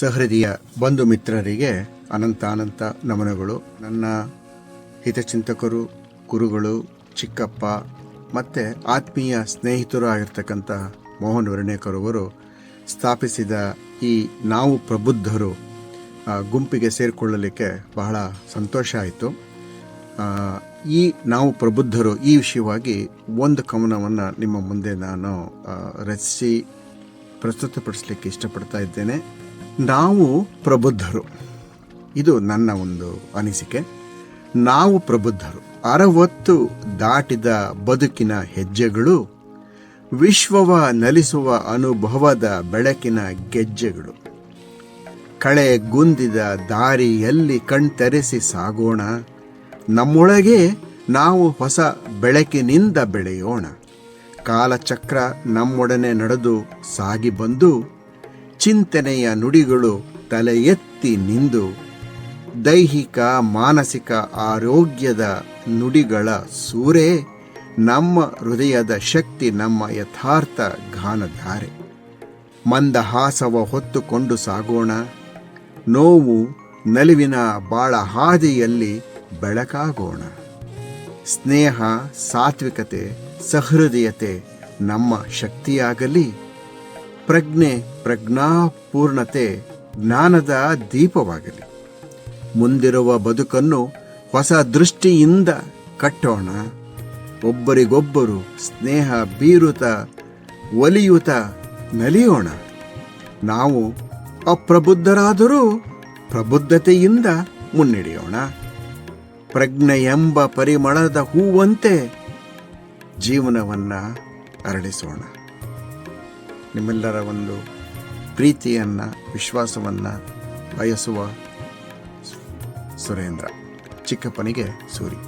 ಸಹೃದಯ ಬಂಧು ಮಿತ್ರರಿಗೆ ಅನಂತ ನಮನಗಳು. ನನ್ನ ಹಿತಚಿಂತಕರು, ಗುರುಗಳು, ಚಿಕ್ಕಪ್ಪ ಮತ್ತು ಆತ್ಮೀಯ ಸ್ನೇಹಿತರು ಆಗಿರ್ತಕ್ಕಂಥ ಮೋಹನ್ ವರ್ಣೇಕರ್ ಅವರು ಸ್ಥಾಪಿಸಿದ ಈ ನಾವು ಪ್ರಬುದ್ಧರು ಗುಂಪಿಗೆ ಸೇರಿಕೊಳ್ಳಲಿಕ್ಕೆ ಬಹಳ ಸಂತೋಷ ಆಯಿತು. ಈ ನಾವು ಪ್ರಬುದ್ಧರು ಈ ವಿಷಯವಾಗಿ ಒಂದು ಕವನವನ್ನು ನಿಮ್ಮ ಮುಂದೆ ನಾನು ರಚಿಸಿ ಪ್ರಸ್ತುತಪಡಿಸಲಿಕ್ಕೆ ಇಷ್ಟಪಡ್ತಾ ಇದ್ದೇನೆ. ನಾವು ಪ್ರಬುದ್ಧರು, ಇದು ನನ್ನ ಒಂದು ಅನಿಸಿಕೆ. ನಾವು ಪ್ರಬುದ್ಧರು, 60 ದಾಟಿದ ಬದುಕಿನ ಹೆಜ್ಜೆಗಳು, ವಿಶ್ವವ ನಲಿಸುವ ಅನುಭವದ ಬೆಳಕಿನ ಗೆಜ್ಜೆಗಳು. ಕಳೆಗುಂದಿದ ದಾರಿಯಲ್ಲಿ ಕಣ್ತೆರೆಸಿ ಸಾಗೋಣ, ನಮ್ಮೊಳಗೆ ನಾವು ಹೊಸ ಬೆಳಕಿನಿಂದ ಬೆಳೆಯೋಣ. ಕಾಲಚಕ್ರ ನಮ್ಮೊಡನೆ ನಡೆದು ಸಾಗಿ ಬಂದು, ಚಿಂತನೆಯ ನುಡಿಗಳು ತಲೆ ಎತ್ತಿ ನಿಂದು, ದೈಹಿಕ ಮಾನಸಿಕ ಆರೋಗ್ಯದ ನುಡಿಗಳ ಸೂರೆ, ನಮ್ಮ ಹೃದಯದ ಶಕ್ತಿ ನಮ್ಮ ಯಥಾರ್ಥ ಗಾನಧಾರೆ. ಮಂದಹಾಸವ ಹೊತ್ತುಕೊಂಡು ಸಾಗೋಣ, ನೋವು ನಲಿವಿನ ಬಾಳ ಹಾದಿಯಲ್ಲಿ ಬೆಳಕಾಗೋಣ. ಸ್ನೇಹ, ಸಾತ್ವಿಕತೆ, ಸಹೃದಯತೆ ನಮ್ಮ ಶಕ್ತಿಯಾಗಲಿ. ಪ್ರಜ್ಞೆ, ಪ್ರಜ್ಞಾಪೂರ್ಣತೆ ಜ್ಞಾನದ ದೀಪವಾಗಲಿ. ಮುಂದಿರುವ ಬದುಕನ್ನು ಹೊಸ ದೃಷ್ಟಿಯಿಂದ ಕಟ್ಟೋಣ. ಒಬ್ಬರಿಗೊಬ್ಬರು ಸ್ನೇಹ ಬೀರುತ್ತ ಒಲಿಯುತ್ತ ನಲಿಯೋಣ. ನಾವು ಅಪ್ರಬುದ್ಧರಾದರೂ ಪ್ರಬುದ್ಧತೆಯಿಂದ ಮುನ್ನಡೆಯೋಣ. ಪ್ರಜ್ಞೆ ಎಂಬ ಪರಿಮಳದ ಹೂವಂತೆ ಜೀವನವನ್ನು ಅರಳಿಸೋಣ. ನಿಮ್ಮೆಲ್ಲರ ಒಂದು ಪ್ರೀತಿಯನ್ನು, ವಿಶ್ವಾಸವನ್ನು ಬಯಸುವ ಸುರೇಂದ್ರ. ಚಿಕ್ಕಪ್ಪನಿಗೆ ಸೂರಿ.